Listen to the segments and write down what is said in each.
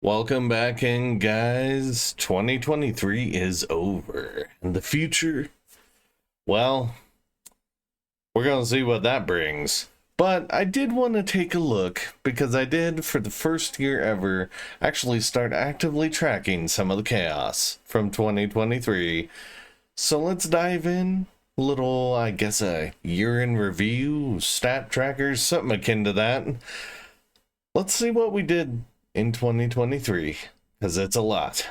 Welcome back in, guys. 2023 is over. And the future, well, we're going to see what that brings. But I did want to take a look because I did, for the first year ever, actually start actively tracking some of the chaos from 2023. So let's dive in. A little, I guess, a year in review, stat trackers, something akin to that. Let's see what we did in 2023, because it's a lot.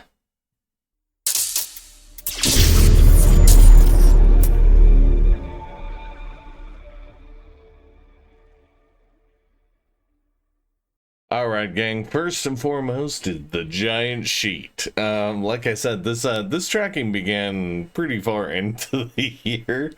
All right, gang. First and foremost is the giant sheet. Like I said, this tracking began pretty far into the year.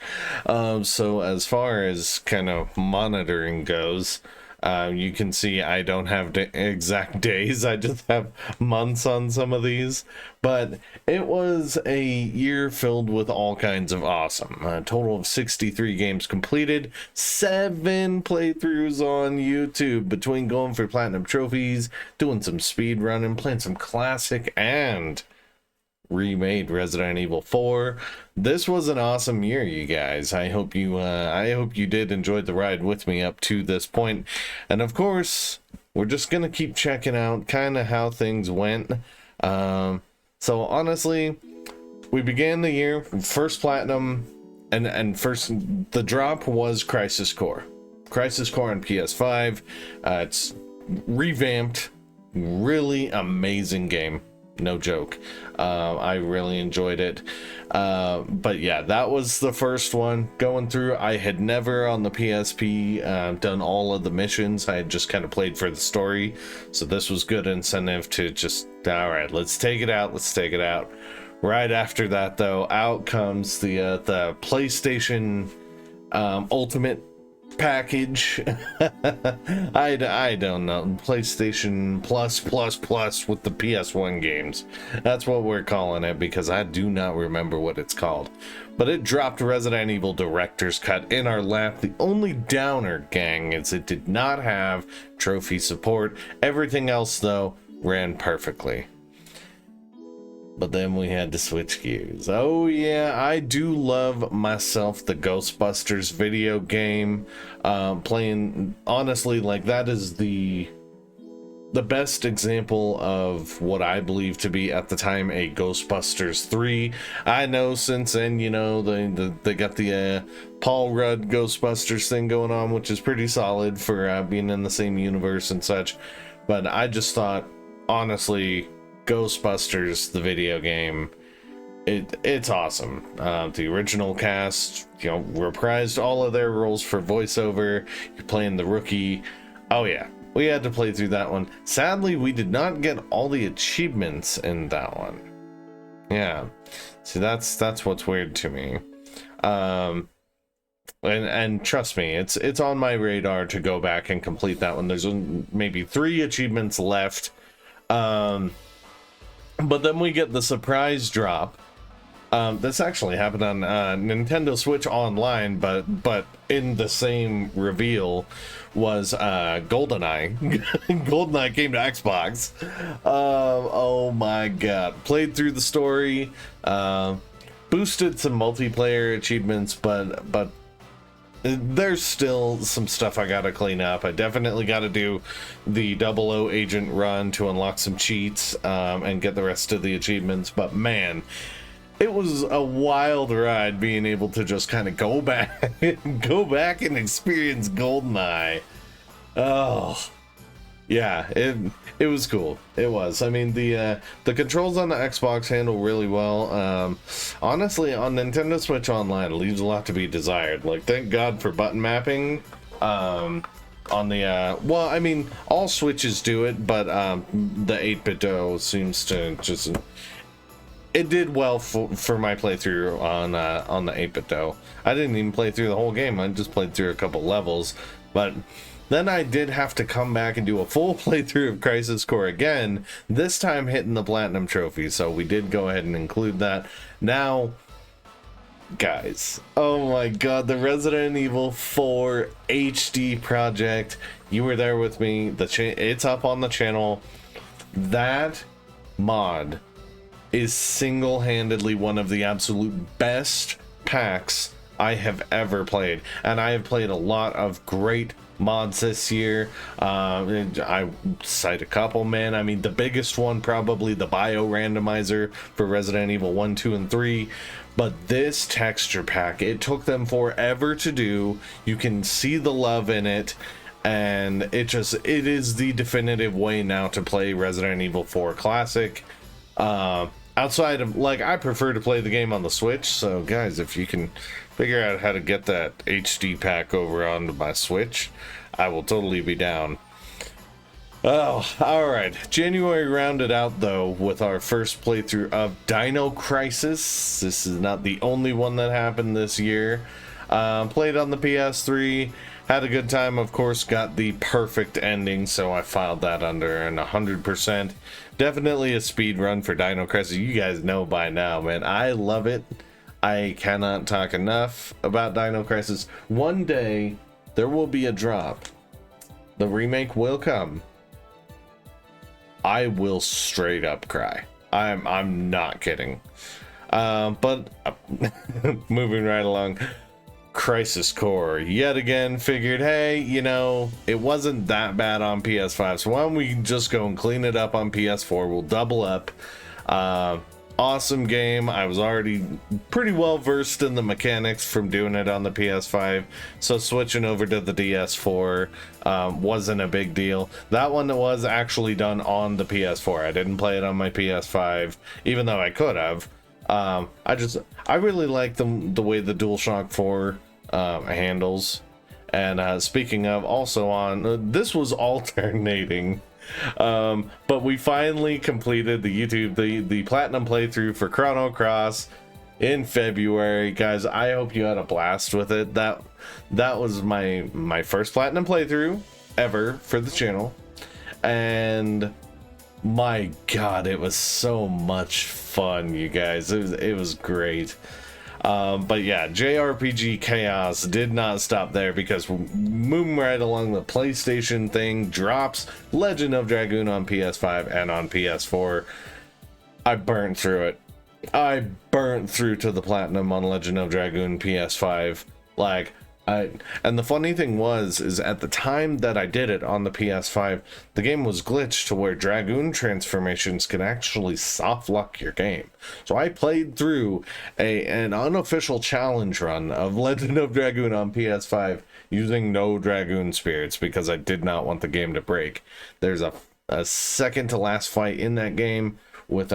So as far as kind of monitoring goes, you can see I don't have exact days. I just have months on some of these. But it was a year filled with all kinds of awesome. A total of 63 games completed, 7 playthroughs on YouTube between going for platinum trophies, doing some speed running, playing some classic and remade Resident Evil 4. This was an awesome year, you guys. I hope you did enjoy the ride with me up to this point. And of course, we're just gonna keep checking out kind of how things went. So honestly, we began the year first platinum, and first the drop was Crisis Core. Crisis Core on PS5. It's revamped, really amazing game. No joke. I really enjoyed it. But yeah, that was the first one going through. I had never on the PSP done all of the missions. I had just kind of played for the story. So this was good incentive to just, all right, let's take it out. Let's take it out. Right after that, though, out comes the PlayStation Ultimate package. I don't know, PlayStation plus with the PS1 games. That's what we're calling it, because I do not remember what it's called. But it dropped Resident Evil Director's Cut in our lap. The only downer, gang, is it did not have trophy support. Everything else, though, ran perfectly. But then we had to switch gears. Oh yeah, I do love myself the Ghostbusters video game. Playing, honestly, like, that is the best example of what I believe to be at the time a Ghostbusters 3. I know since then, you know, they got the Paul Rudd Ghostbusters thing going on, which is pretty solid for being in the same universe and such. But I just thought, honestly, Ghostbusters, the video game, it's awesome. The original cast, you know, reprised all of their roles for voiceover. You're playing the rookie. Oh yeah, we had to play through that one. Sadly, we did not get all the achievements in that one. Yeah, see, that's what's weird to me. And trust me, it's on my radar to go back and complete that one. There's maybe 3 achievements left. But then we get the surprise drop. This actually happened on Nintendo Switch Online, but in the same reveal was GoldenEye. GoldenEye came to Xbox. Oh my god. Played through the story, boosted some multiplayer achievements, but there's still some stuff I gotta clean up. I definitely gotta do the 00 agent run to unlock some cheats and get the rest of the achievements. But man, it was a wild ride being able to just kind of go back and experience GoldenEye. Oh yeah, it was cool. It was. I mean, the controls on the Xbox handle really well. Honestly, on Nintendo Switch Online, it leaves a lot to be desired. Like, thank God for button mapping. On the well, I mean, all Switches do it, but the 8-bit seems to just, it did well for my playthrough on the 8-bit. I didn't even play through the whole game. I just played through a couple levels, but then I did have to come back and do a full playthrough of Crisis Core again, this time hitting the Platinum Trophy, so we did go ahead and include that. Now, guys, oh my god, the Resident Evil 4 HD project, you were there with me, it's up on the channel. That mod is single-handedly one of the absolute best packs I have ever played, and I have played a lot of great mods this year. I cite a couple, man. I mean, the biggest one probably the bio randomizer for Resident Evil 1, 2, and 3. But this texture pack, it took them forever to do. You can see the love in it, and it is the definitive way now to play Resident Evil 4 Classic. Outside of, like, I prefer to play the game on the Switch, so guys, if you can figure out how to get that HD pack over onto my Switch, I will totally be down. Oh, alright. January rounded out, though, with our first playthrough of Dino Crisis. This is not the only one that happened this year. Played on the PS3, had a good time, of course, got the perfect ending, so I filed that under an 100%. Definitely a speed run for Dino Crisis. You guys know by now, man. I love it. I cannot talk enough about Dino Crisis. One day, there will be a drop. The remake will come. I will straight up cry. I'm not kidding. But moving right along. Crisis Core yet again figured, hey, you know, it wasn't that bad on PS5, so why don't we just go and clean it up on PS4? We'll double up. Awesome game. I was already pretty well versed in the mechanics from doing it on the PS5, so switching over to the DS4 wasn't a big deal. That one was actually done on the PS4. I didn't play it on my PS5, even though I could have. I really like the way the DualShock 4 handles. And speaking of, also on this was alternating, but we finally completed the platinum playthrough for Chrono Cross in February. Guys, I hope you had a blast with it. That was my first platinum playthrough ever for the channel, and my god, it was so much fun, you guys. It was great. But yeah, JRPG Chaos did not stop there, because moving right along, the PlayStation thing drops Legend of Dragoon on PS5 and on PS4. I burnt through it. I burnt through to the platinum on Legend of Dragoon PS5. Like, and the funny thing is at the time that I did it on the PS5, the game was glitched to where Dragoon transformations can actually soft lock your game. So I played through an unofficial challenge run of Legend of Dragoon on PS5 using no Dragoon spirits, because I did not want the game to break. There's a second to last fight in that game with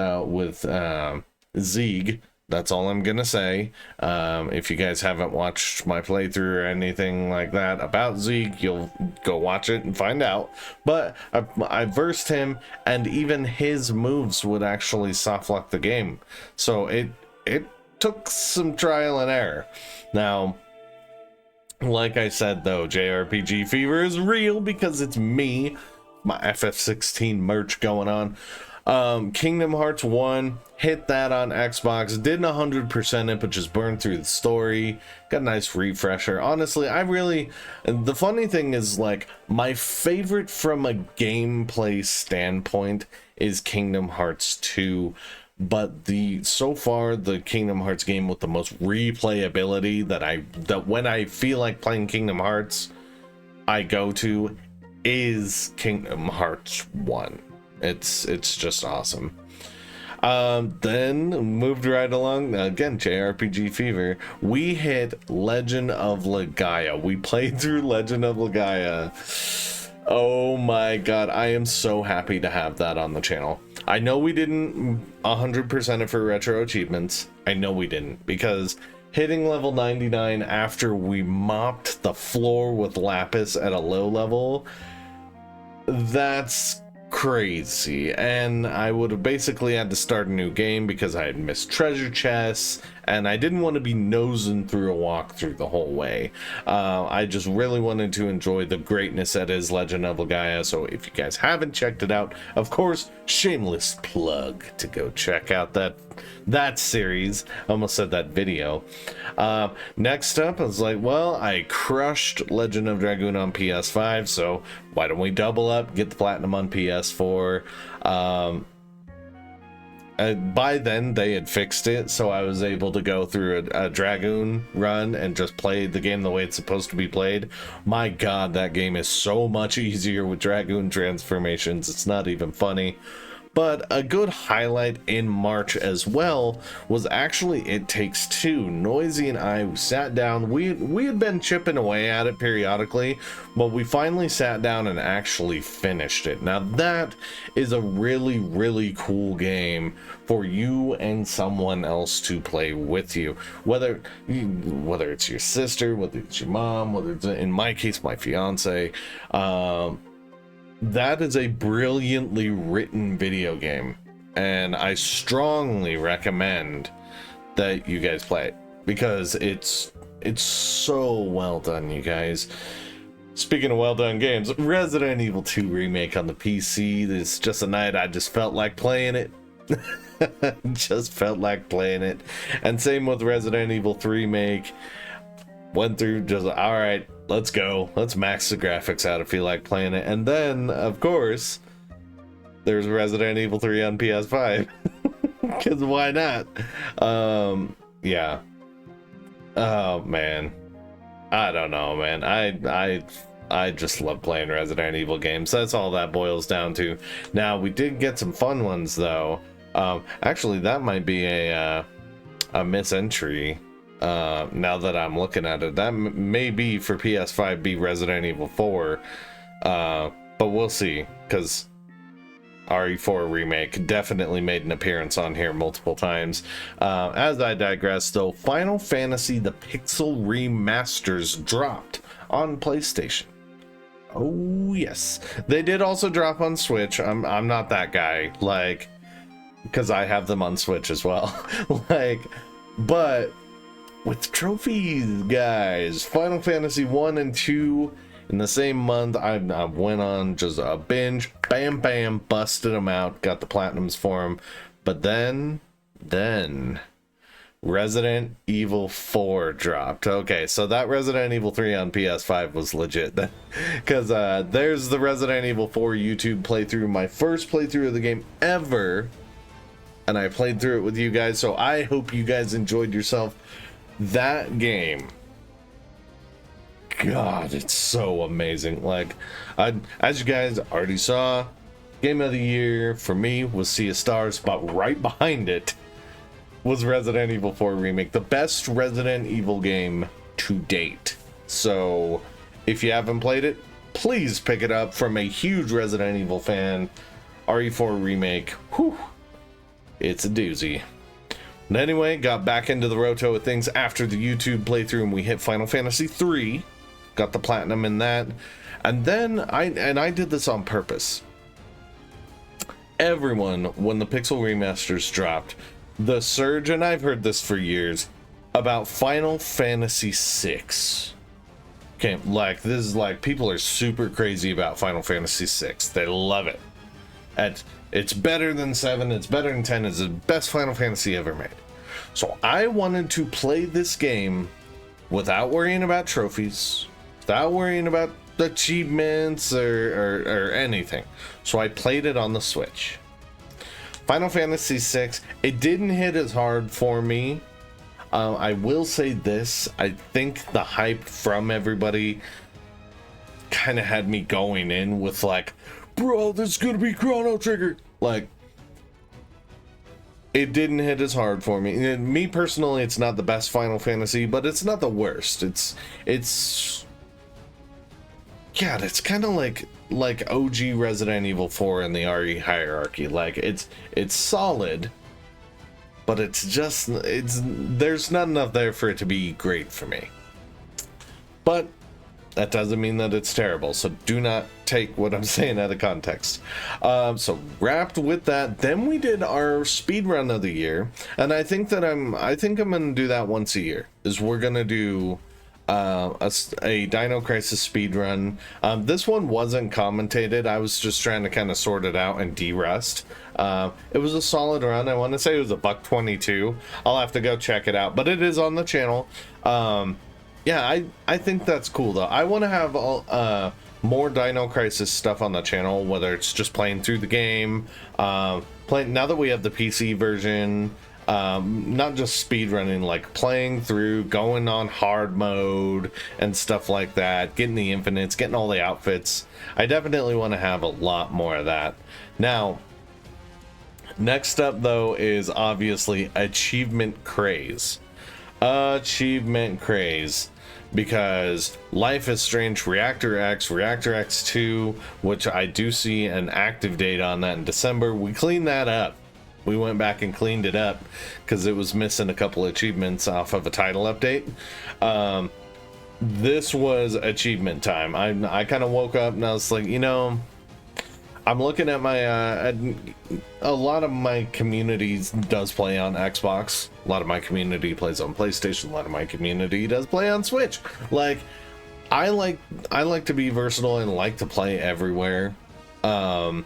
Zeeg. That's all I'm gonna say. If you guys haven't watched my playthrough or anything like that about Zeeg, you'll go watch it and find out. But I versed him, and even his moves would actually softlock the game. So it took some trial and error. Now, like I said, though, JRPG fever is real, because it's me, my FF16 merch going on. Kingdom Hearts 1, hit that on Xbox, didn't 100% it, but just burned through the story, got a nice refresher. Honestly, the funny thing is, like, my favorite from a gameplay standpoint is Kingdom Hearts 2, but so far the Kingdom Hearts game with the most replayability that when I feel like playing Kingdom Hearts, I go to, is Kingdom Hearts 1. It's just awesome. Then moved right along, again, JRPG fever. We hit Legend of Legaia. We played through Legend of Legaia. Oh my god, I am so happy to have that on the channel. I know we didn't 100% it for retro achievements. I know we didn't, because hitting level 99 after we mopped the floor with lapis at a low level, that's crazy. And I would have basically had to start a new game, because I had missed treasure chests, and I didn't want to be nosing through a walkthrough the whole way. I just really wanted to enjoy the greatness that is Legend of Legaia. So if you guys haven't checked it out, of course, shameless plug to go check out that series. I almost said that video. Next up, I was like, well, I crushed Legend of Dragoon on PS5, so why don't we double up, get the platinum on PS4? By then they had fixed it, so I was able to go through a Dragoon run and just play the game the way it's supposed to be played. My god, that game is so much easier with Dragoon transformations, it's not even funny. But a good highlight in March as well was actually It Takes Two. Noisy and I sat down. We had been chipping away at it periodically, but we finally sat down and actually finished it. Now that is a really, really cool game for you and someone else to play with you. Whether it's your sister, whether it's your mom, whether it's, in my case, my fiance. That is a brilliantly written video game, and I strongly recommend that you guys play it because it's so well done, you guys. Speaking of well done games, Resident Evil 2 remake on the PC. It's just a night I just felt like playing it. Just felt like playing it. And same with Resident Evil 3 remake. Went through, just all right, let's go, let's max the graphics out if you like playing it. And then of course there's Resident Evil 3 on PS5 because why not? Yeah, oh man, I don't know, man. I just love playing Resident Evil games. That's all that boils down to. Now we did get some fun ones though. Actually that might be a miss entry. Now that I'm looking at it, that may be for PS5 be Resident Evil 4, but we'll see, because RE4 remake definitely made an appearance on here multiple times. As I digress though, Final Fantasy the Pixel Remasters dropped on PlayStation. Oh yes, they did also drop on Switch. I'm not that guy, like, because I have them on Switch as well. Like, but with trophies, guys, Final Fantasy 1 and 2 in the same month, I went on just a binge, bam bam, busted them out, got the platinums for them. But then Resident Evil 4 dropped. Okay, so that Resident Evil 3 on PS5 was legit then, because there's the Resident Evil 4 YouTube playthrough, my first playthrough of the game ever, and I played through it with you guys, so I hope you guys enjoyed yourself. That game, god, it's so amazing. Like, as you guys already saw, game of the year for me was Sea of Stars, but right behind it was Resident Evil 4 remake, the best Resident Evil game to date. So if you haven't played it, please pick it up. From a huge Resident Evil fan, RE4 remake, whew, it's a doozy. But anyway, got back into the roto of things after the YouTube playthrough, and we hit Final Fantasy 3, got the platinum in that, and then I did this on purpose. Everyone, when the Pixel Remasters dropped, the surge, and I've heard this for years, about Final Fantasy 6. Okay, like, this is like, people are super crazy about Final Fantasy 6. They love it. And it's better than 7, it's better than 10, it's the best Final Fantasy ever made. So I wanted to play this game without worrying about trophies, without worrying about achievements or anything. So I played it on the Switch. Final Fantasy VI, it didn't hit as hard for me. I will say this, I think the hype from everybody kind of had me going in with like, bro, this is gonna be Chrono Trigger. Like, it didn't hit as hard for me. And me personally, it's not the best Final Fantasy, but it's not the worst. It's God, it's kind of like OG Resident Evil 4 in the RE hierarchy. Like, it's solid, but there's not enough there for it to be great for me. But that doesn't mean that it's terrible, so do not take what I'm saying out of context. So wrapped with that, then we did our speed run of the year, and I think I'm gonna do that once a year. Is we're gonna do a Dino Crisis speed run. This one wasn't commentated. I was just trying to kind of sort it out and de-rust. It was a solid run. I want to say it was a $1.22. I'll have to go check it out, but it is on the channel. Yeah, I think that's cool though. I want to have all more Dino Crisis stuff on the channel, whether it's just playing through the game, playing now that we have the PC version, not just speed running, like playing through, going on hard mode and stuff like that, getting the infinites, getting all the outfits. I definitely want to have a lot more of that. Now, next up though is obviously achievement craze. Achievement craze. Because Life is Strange Reactor X, Reactor X2, which I do see an active date on that in December. We cleaned that up. We went back and cleaned it up because it was missing a couple achievements off of a title update. This was achievement time. I kind of woke up and I was like, you know, I'm looking at my a lot of my community does play on Xbox. A lot of my community plays on PlayStation. A lot of my community does play on Switch. Like, I like to be versatile and like to play everywhere. And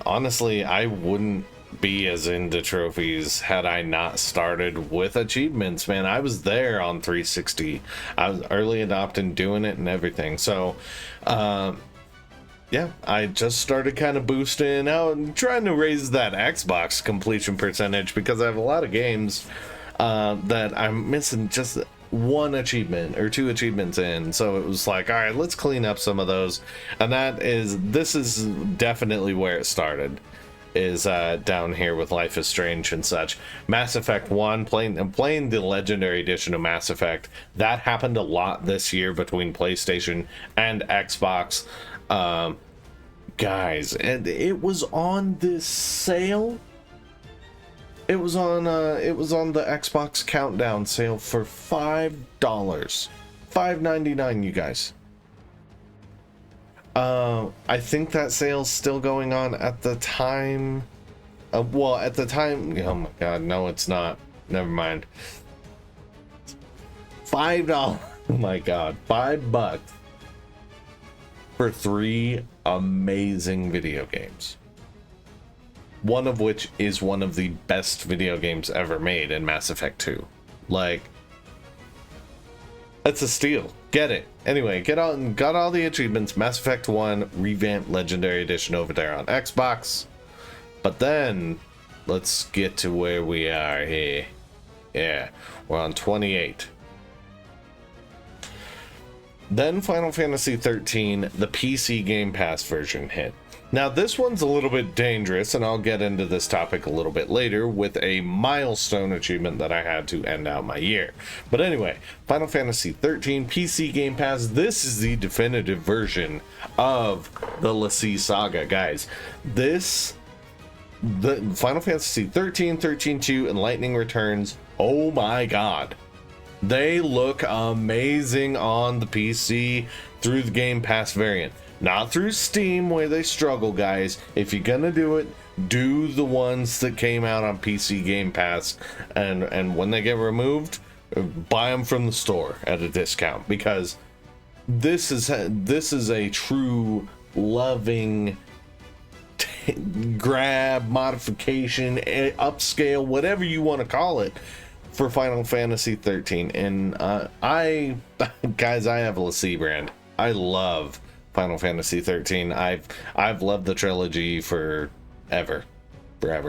honestly, I wouldn't be as into trophies had I not started with achievements, man. I was there on 360. I was early adopting, doing it and everything. So, yeah, I just started kind of boosting out and trying to raise that Xbox completion percentage because I have a lot of games that I'm missing just one achievement or two achievements in. So it was like, all right, let's clean up some of those. And this is definitely where it started, is down here with Life is Strange and such. Mass Effect 1, playing the Legendary Edition of Mass Effect. That happened a lot this year between PlayStation and Xbox. Guys, and it was on this sale. It was on the Xbox Countdown sale for $5, $5.99, you guys. I think that sale's still going on at the time. Well, at the time, oh my god, no, it's not. Never mind. $5. Oh my god, $5 for 3 amazing video games. One of which is one of the best video games ever made in Mass Effect 2. Like, that's a steal. Get it. Anyway, got all the achievements. Mass Effect 1 revamped Legendary Edition over there on Xbox. But then, let's get to where we are here. Yeah, we're on 28. Then Final Fantasy 13, the PC Game Pass version hit. Now this one's a little bit dangerous, and I'll get into this topic a little bit later with a milestone achievement that I had to end out my year. But anyway, Final Fantasy 13 PC Game Pass, this is the definitive version of the Lassie saga, guys. The Final Fantasy 13, 13-2, and Lightning Returns, oh my god. They look amazing on the PC through the Game Pass variant. Not through Steam, where they struggle, guys. If you're gonna do it, do the ones that came out on PC Game Pass, and when they get removed, buy them from the store at a discount, because this is a true loving grab, modification, upscale, whatever you want to call it, for Final Fantasy 13. And guys, I have a Lassie brand. I love Final Fantasy 13. I've loved the trilogy forever,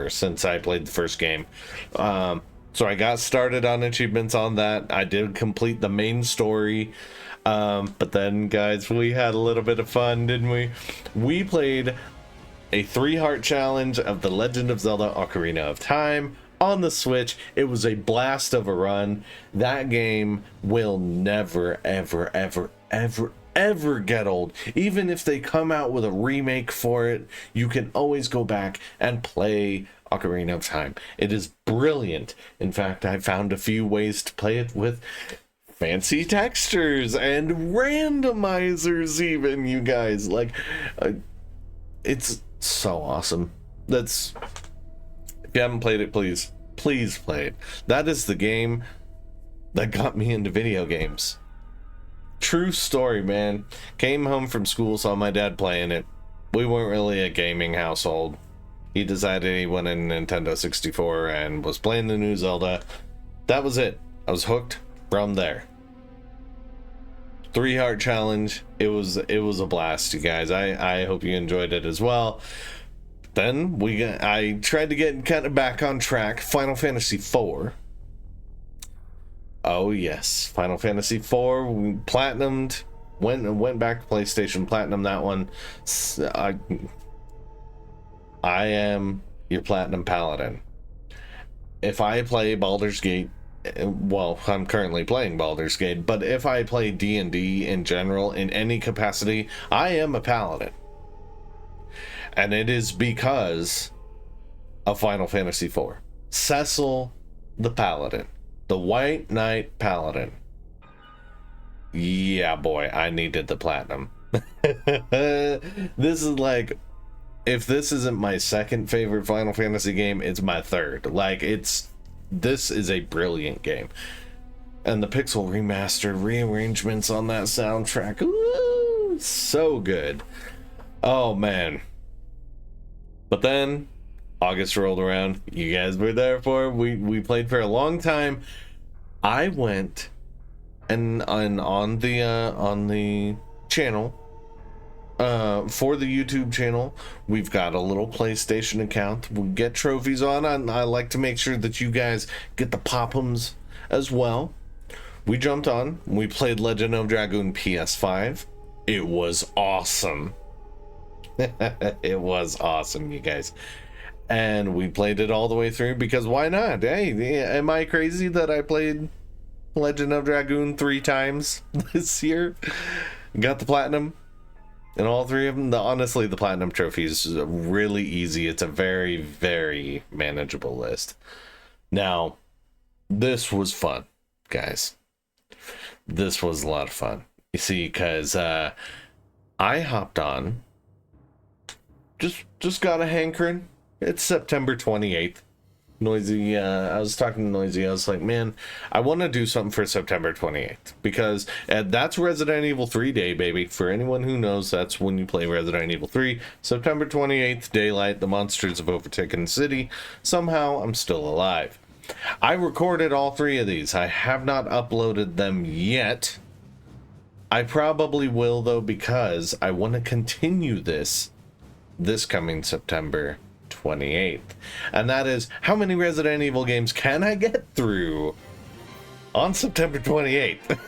since I played the first game. So I got started on achievements on that. I did complete the main story, but then, guys, we had a little bit of fun, didn't we? We played a 3-heart challenge of The Legend of Zelda: Ocarina of Time on the Switch. It was a blast of a run. That game will never, ever, ever, ever, ever get old. Even if they come out with a remake for it, you can always go back and play Ocarina of Time. It is brilliant. In fact, I found a few ways to play it with fancy textures and randomizers even, you guys. Like, it's so awesome. If you haven't played it, please play it. That is the game that got me into video games. True story, man. Came home from school, saw my dad playing it. We weren't really a gaming household. He decided he went in Nintendo 64 and was playing the new Zelda. That was it. I was hooked from there. 3-heart challenge. It was a blast, you guys. I hope you enjoyed it as well. Then I tried to get kind of back on track. Final Fantasy IV. Oh yes, Final Fantasy IV. We platinumed. Went back to PlayStation, platinum that one. I am your platinum paladin. If I play Baldur's Gate, well, I'm currently playing Baldur's Gate, but if I play D&D in general in any capacity, I am a paladin. And it is because of Final Fantasy IV. Cecil the Paladin. The White Knight Paladin. Yeah, boy, I needed the platinum. This is like, if this isn't my second favorite Final Fantasy game, it's my third. Like, this is a brilliant game. And the pixel remaster rearrangements on that soundtrack, ooh, so good. Oh, man. But then August rolled around. You guys were there for it. We played for a long time. I went and on the channel, for the YouTube channel, we've got a little PlayStation account. We get trophies on, and I like to make sure that you guys get the pop'ems as well. We jumped on. We played Legend of Dragoon PS5. It was awesome. It was awesome, you guys. And we played it all the way through because why not? Hey, am I crazy that I played Legend of Dragoon 3 times this year? Got the platinum and all 3 of them. Honestly, the platinum trophy is really easy. It's a very, very manageable list. Now, this was fun, guys. This was a lot of fun. You see, because I hopped on. Just got a hankering. It's September 28th. Noisy, I was talking to Noisy. I was like, man, I want to do something for September 28th because that's Resident Evil 3 day, baby. For anyone who knows, that's when you play Resident Evil 3. September 28th, daylight, the monsters have overtaken the city. Somehow, I'm still alive. I recorded all 3 of these. I have not uploaded them yet. I probably will, though, because I want to continue this coming September 28th. And that is, how many Resident Evil games can I get through on September 28th?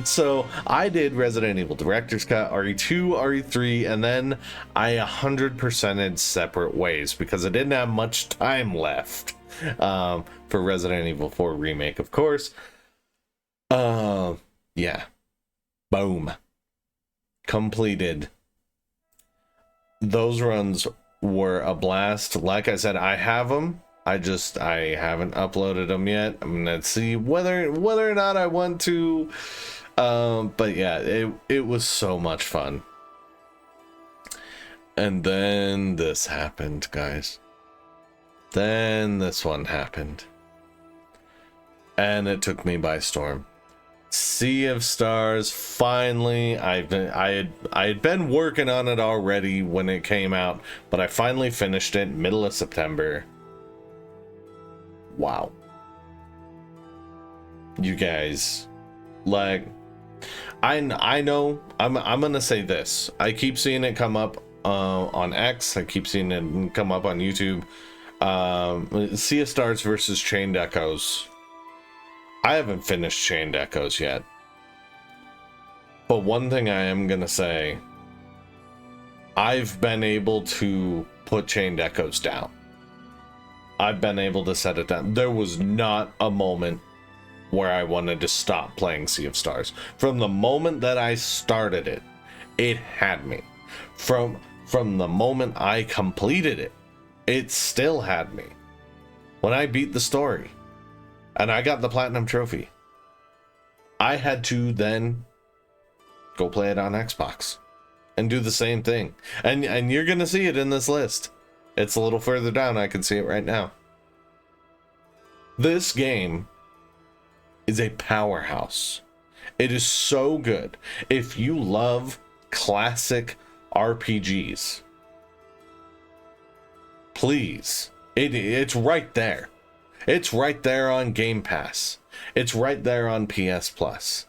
So I did Resident Evil Director's Cut, RE2, RE3, and then I 100%ed separate ways because I didn't have much time left for Resident Evil 4 Remake, of course. Yeah. Boom. Completed. Those runs were a blast. Like I said, I have them. I haven't uploaded them yet. I'm gonna see whether or not I want to. But yeah, it was so much fun. And then this happened, guys. Then this one happened, and it took me by storm. Sea of Stars, finally. I had been working on it already when it came out, but I finally finished it middle of September. Wow. You guys, like, I know I'm gonna say this. I keep seeing it come up on X. I keep seeing it come up on YouTube. Sea of Stars versus Chained Echoes. I haven't finished Chained Echoes yet. But one thing I am gonna say, I've been able to put Chained Echoes down. I've been able to set it down. There was not a moment where I wanted to stop playing Sea of Stars. From the moment that I started it, it had me. From the moment I completed it, it still had me. When I beat the story, and I got the platinum trophy, I had to then go play it on Xbox and do the same thing. And you're gonna see it in this list. It's a little further down. I can see it right now. This game is a powerhouse. It is so good. If you love classic RPGs, please, it's right there. It's right there on Game Pass. It's right there on PS Plus.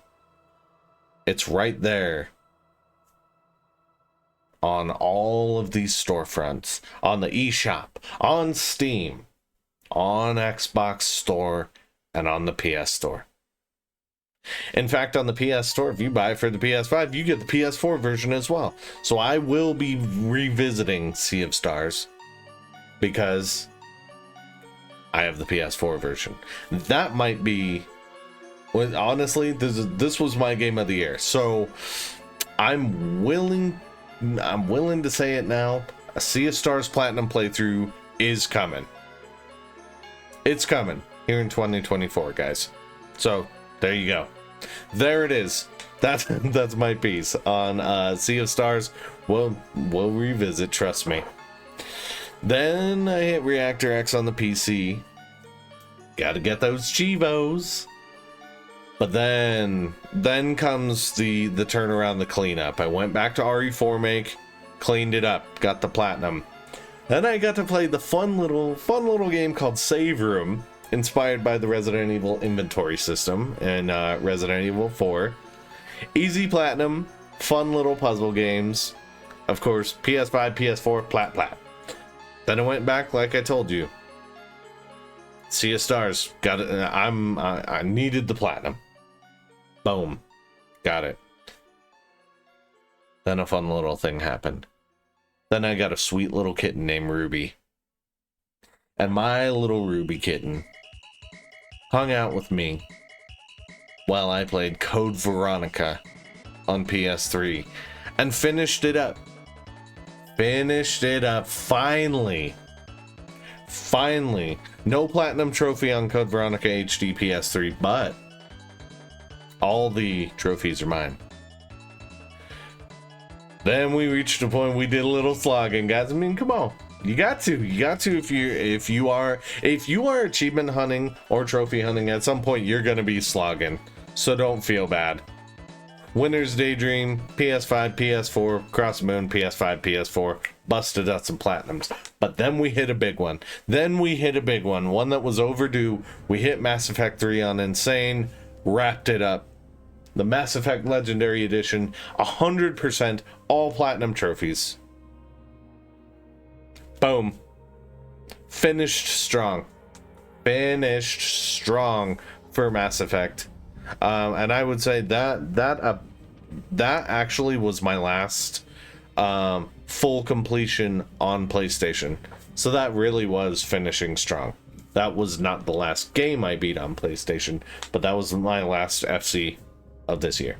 It's right there on all of these storefronts, on the eShop, on Steam, on Xbox Store, and on the PS Store. In fact, on the PS Store, if you buy it for the PS5, you get the PS4 version as well. So I will be revisiting Sea of Stars because I have the PS4 version. That might be, well, honestly, this was my game of the year. So I'm willing to say it now. A Sea of Stars Platinum playthrough is coming. It's coming here in 2024, guys. So there you go. There it is. That's my piece on Sea of Stars. We'll revisit, trust me. Then I hit Reactor X on the PC. Gotta get those Chivos. But then comes the turnaround, the cleanup. I went back to RE4 make, cleaned it up, got the platinum. Then I got to play the fun little game called Save Room, inspired by the Resident Evil inventory system in Resident Evil 4. Easy platinum, fun little puzzle games. Of course, PS5, PS4, plat. Then I went back, like I told you. Sea of Stars, got it. I needed the platinum. Boom, got it. Then a fun little thing happened. Then I got a sweet little kitten named Ruby. And my little Ruby kitten hung out with me while I played Code Veronica on PS3 and finished it up. Finally. No platinum trophy on Code Veronica HD PS3, but all the trophies are mine. Then we reached a point we did a little slogging, guys. I mean, come on. You got to if you are achievement hunting or trophy hunting, at some point you're gonna be slogging. So don't feel bad. Winner's Daydream, PS5, PS4, Cross the Moon, PS5, PS4, busted out some platinums. But then we hit a big one. One that was overdue. We hit Mass Effect 3 on Insane, wrapped it up. The Mass Effect Legendary Edition, 100% all platinum trophies. Boom. Finished strong for Mass Effect. And I would say that actually was my last full completion on PlayStation. So that really was finishing strong. That was not the last game I beat on PlayStation, but that was my last FC of this year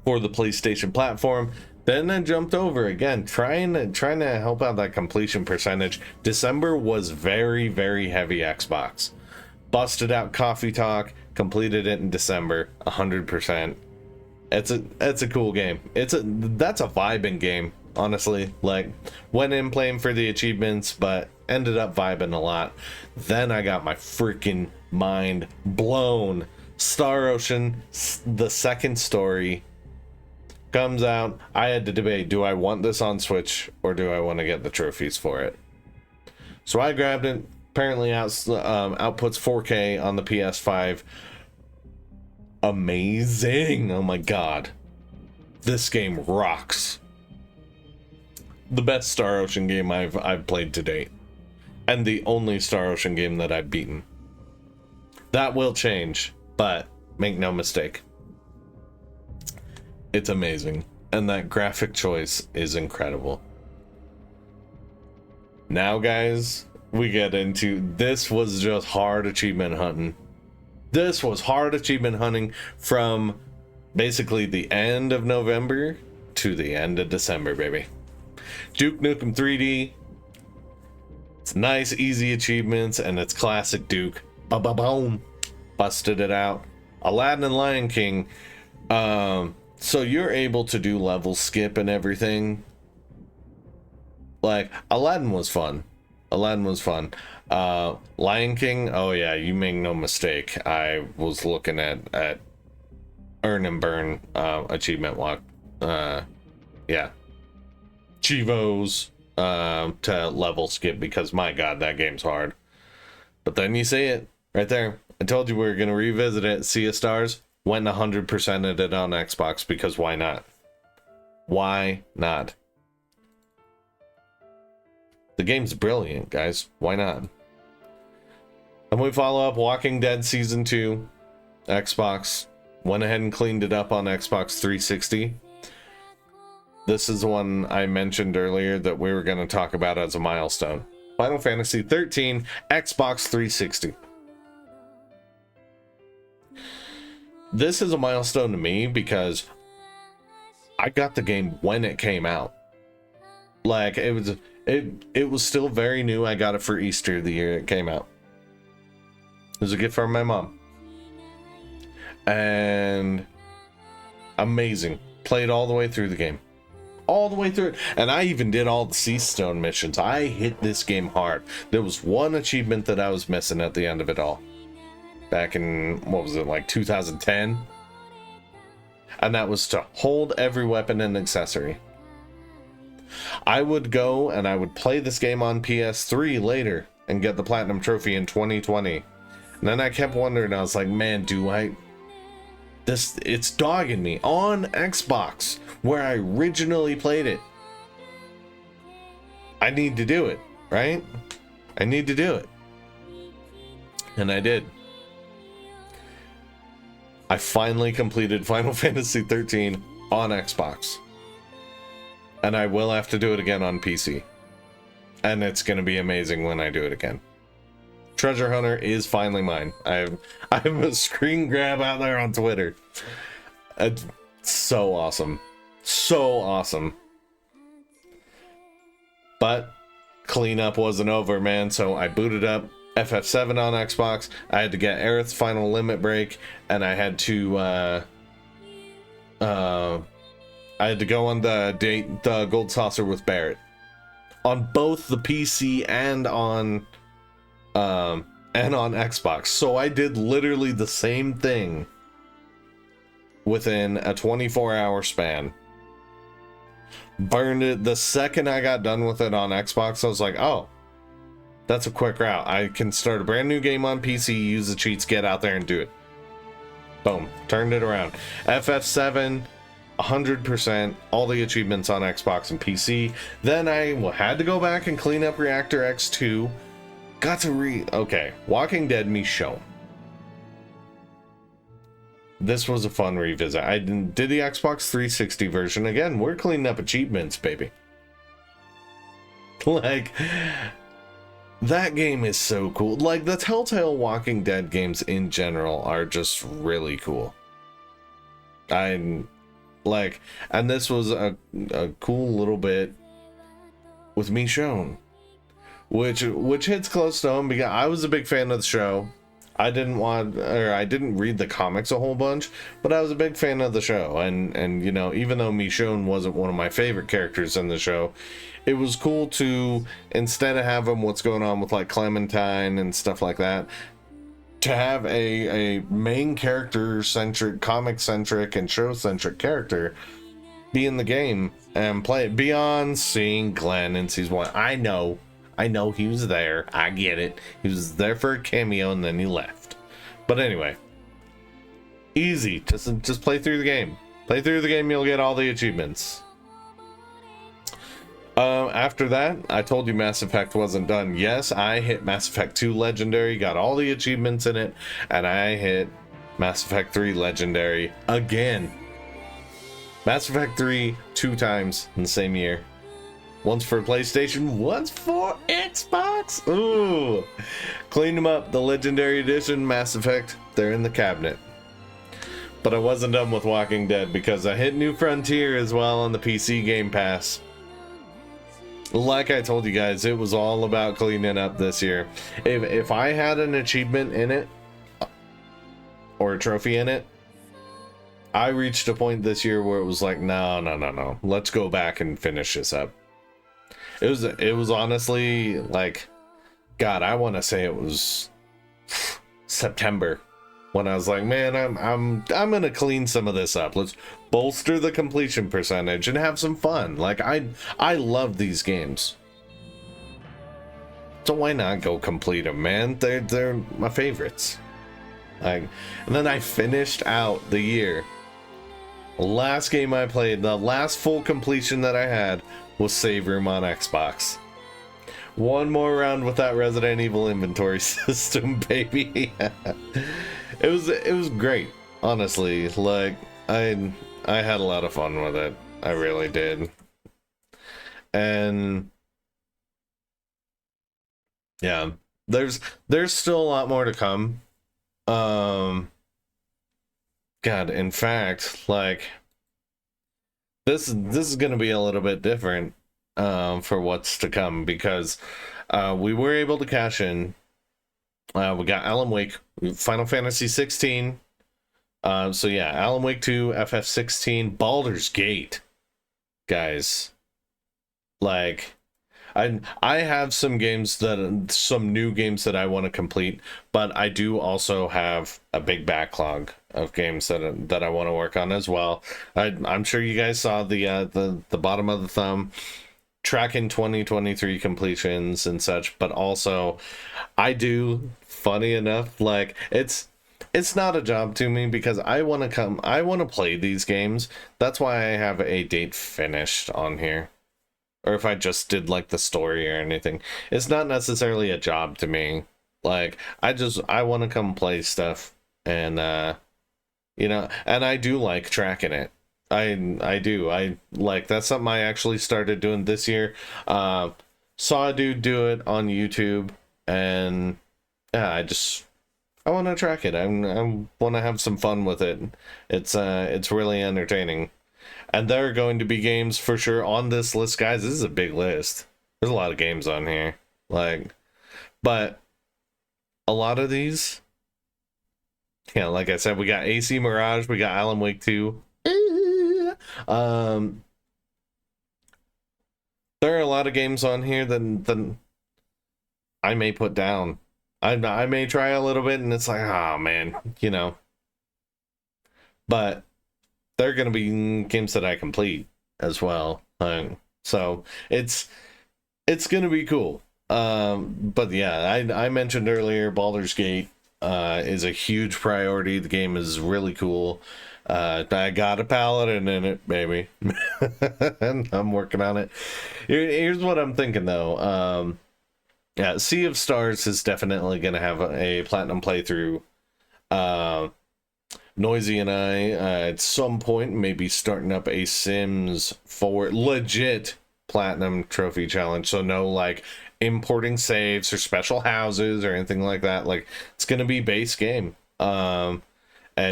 for the PlayStation platform. Then I jumped over again, trying to help out that completion percentage. December was very, very heavy Xbox. Busted out Coffee Talk, completed it in December, 100%. It's a cool game. That's a vibing game, honestly. Like, went in playing for the achievements, but ended up vibing a lot. Then I got my freaking mind blown. Star Ocean, the second story, comes out. I had to debate, do I want this on Switch or do I want to get the trophies for it? So I grabbed it. Apparently outputs 4K on the PS5. Amazing. Oh my god. This game rocks. The best Star Ocean game I've played to date. And the only Star Ocean game that I've beaten. That will change, but make no mistake. It's amazing. And that graphic choice is incredible. Now, guys, we get into, this was just hard achievement hunting. This was hard achievement hunting from basically the end of November to the end of December, baby. Duke Nukem 3D. It's nice, easy achievements, and it's classic Duke. Ba-ba-boom. Busted it out. Aladdin and Lion King. So you're able to do level skip and everything. Like, Aladdin was fun. Lion King, oh yeah, you make no mistake. I was looking at earn and burn achievement walk. Yeah. Chivos to level skip, because my god, that game's hard. But then you see it right there. I told you we were gonna revisit it. Sea of Stars, Went 100%ed it on Xbox because why not? Why not? The game's brilliant, guys. Why not? And we follow up Walking Dead Season 2, Xbox. Went ahead and cleaned it up on Xbox 360. This is one I mentioned earlier that we were going to talk about as a milestone. Final Fantasy 13, Xbox 360. This is a milestone to me because I got the game when it came out. Like, it was still very new. I got it for Easter the year it came out. It was a gift from my mom. And amazing. Played all the way through the game. All the way through it. And I even did all the Sea Stone missions. I hit this game hard. There was one achievement that I was missing at the end of it all. Back in, what was it, like 2010? And that was to hold every weapon and accessory. I would go and I would play this game on PS3 later and get the Platinum Trophy in 2020. And then I kept wondering, I was like, man, it's dogging me on Xbox where I originally played it. I need to do it, right? I need to do it. And I did. I finally completed Final Fantasy 13 on Xbox. And I will have to do it again on PC. And it's going to be amazing when I do it again. Treasure Hunter is finally mine. I have a screen grab out there on Twitter. It's so awesome. So awesome. But cleanup wasn't over, man. So I booted up FF7 on Xbox. I had to get Aerith's Final Limit Break, and I had to go on the Gold Saucer with Barrett on both the PC and on Xbox. So I did literally the same thing within a 24-hour span. Burned it the second I got done with it on Xbox. I was like, oh, that's a quick route. I can start a brand new game on PC, use the cheats, get out there and do it. Boom. Turned it around. FF7, 100%, all the achievements on Xbox and PC. Then I had to go back and clean up Reactor X2. Got to okay, Walking Dead Michonne. This was a fun revisit. I did the Xbox 360 version. Again, we're cleaning up achievements, baby. Like, that game is so cool. Like, the Telltale Walking Dead games in general are just really cool. And this was a cool little bit with Michonne. Which hits close to home because I was a big fan of the show. I didn't read the comics a whole bunch, but I was a big fan of the show. And you know, even though Michonne wasn't one of my favorite characters in the show, it was cool to, instead of having what's going on with like Clementine and stuff like that, to have a main character centric, comic centric, and show centric character be in the game and play it beyond seeing Glenn in season 1. I know he was there. I get it. He was there for a cameo and then he left. But anyway, easy. Just play through the game. Play through the game, you'll get all the achievements. After that, I told you Mass Effect wasn't done. Yes, I hit Mass Effect 2 Legendary, got all the achievements in it, and I hit Mass Effect 3 Legendary again. Mass Effect 3 2 times in the same year. Once for PlayStation, once for Xbox. Ooh. Cleaned them up. The Legendary Edition, Mass Effect, they're in the cabinet. But I wasn't done with Walking Dead because I hit New Frontier as well on the PC Game Pass. Like I told you guys, it was all about cleaning up this year. If I had an achievement in it, or a trophy in it, I reached a point this year where it was like, no. Let's go back and finish this up. It was honestly like, God, I want to say it was September when I was like, man, I'm gonna clean some of this up. Let's bolster the completion percentage and have some fun. Like, I love these games, so why not go complete them, man? They're my favorites. Like, and then I finished out the year. The last game I played, the last full completion that I had was Save Room on Xbox. One more round with that Resident Evil inventory system, baby. It was great, honestly. Like, I had a lot of fun with it. I really did. And yeah, there's still a lot more to come. God, in fact, like, this is gonna be a little bit different for what's to come, because we were able to cash in. We got Alan Wake, Final Fantasy 16. So yeah, Alan Wake 2, FF16, Baldur's Gate, guys. Like, I have some new games that I want to complete, but I do also have a big backlog of games that I want to work on as well. I'm sure you guys saw the bottom of the thumb, tracking 2023 completions and such, but also I do, funny enough, like, it's not a job to me, because I want to play these games. That's why I have a date finished on here. Or if I just did like the story or anything, it's not necessarily a job to me. Like, I want to come play stuff, and you know, and I do like tracking it. I do. I like, that's something I actually started doing this year. Saw a dude do it on YouTube, and yeah, I want to track it. I want to have some fun with it. It's really entertaining. And there are going to be games for sure on this list, guys. This is a big list. There's a lot of games on here. Like, but a lot of these, yeah, like I said, we got AC Mirage, we got Alan Wake 2. There are a lot of games on here that I may put down. I may try a little bit, and it's like, oh man, you know. But they're going to be games that I complete as well. So it's going to be cool. But yeah, I mentioned earlier, Baldur's Gate is a huge priority. The game is really cool. I got a Paladin in it, baby. And I'm working on it. Here's what I'm thinking, though. Yeah, Sea of Stars is definitely going to have a platinum playthrough. Noisy and I, at some point, may be starting up a Sims 4 legit platinum trophy challenge. So no, like, importing saves or special houses or anything like that. Like, it's going to be base game. And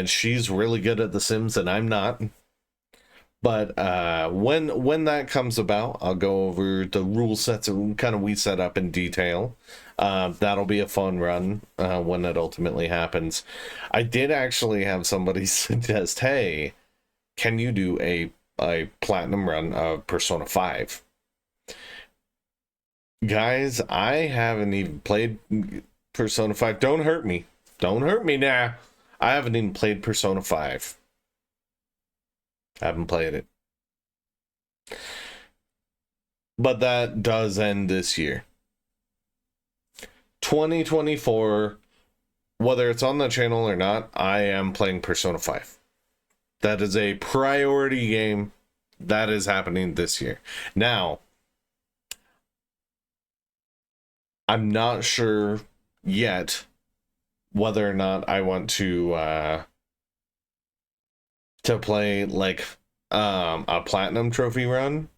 she's really good at The Sims, and I'm not. But when that comes about, I'll go over the rule sets and kind of we set up in detail. That'll be a fun run when it ultimately happens. I did actually have somebody suggest, hey, can you do a platinum run of Persona 5? Guys, I haven't even played Persona 5. Don't hurt me. Don't hurt me now. I haven't even played Persona 5. I haven't played it. But that does end this year. 2024, whether it's on the channel or not, I am playing Persona 5. That is a priority game. That is happening this year. Now, I'm not sure yet whether or not I want to play like a platinum trophy run,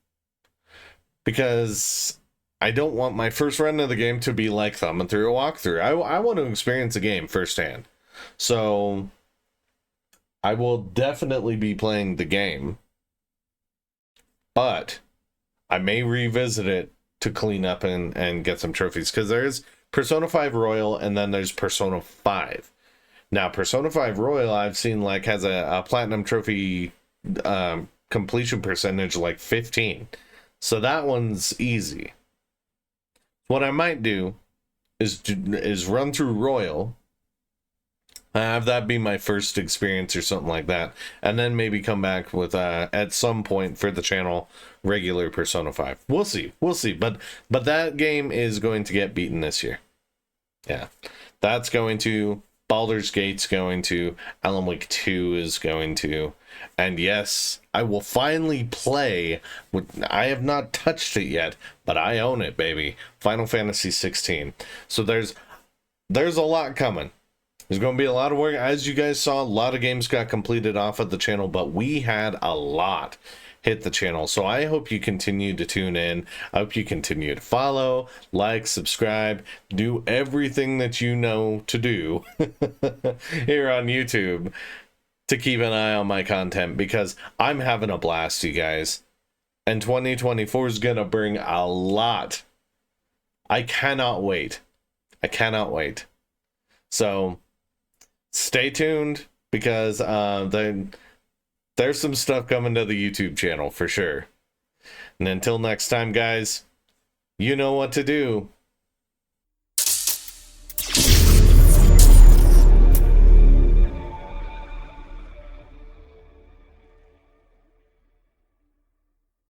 because I don't want my first run of the game to be like thumbing through a walkthrough. I want to experience the game firsthand. So I will definitely be playing the game, but I may revisit it to clean up and get some trophies, because there's Persona 5 Royal and then there's Persona 5. Now, Persona 5 Royal, I've seen, like, has a platinum trophy completion percentage like 15. So that one's easy. What I might do is run through Royal, have that be my first experience or something like that, and then maybe come back with at some point for the channel regular Persona 5. We'll see. But that game is going to get beaten this year. Yeah, that's going to. Baldur's Gate's going to, Alan Wake 2 is going to, and yes, I will finally play. I have not touched it yet, but I own it, baby. Final Fantasy 16. So there's a lot coming. There's going to be a lot of work. As you guys saw, a lot of games got completed off of the channel, but we had a lot hit the channel. So I hope you continue to tune in. I hope you continue to follow, like, subscribe, do everything that you know to do here on YouTube to keep an eye on my content, because I'm having a blast, you guys. And 2024 is going to bring a lot. I cannot wait. I cannot wait. So stay tuned, because there's some stuff coming to the YouTube channel for sure. And until next time, guys, you know what to do.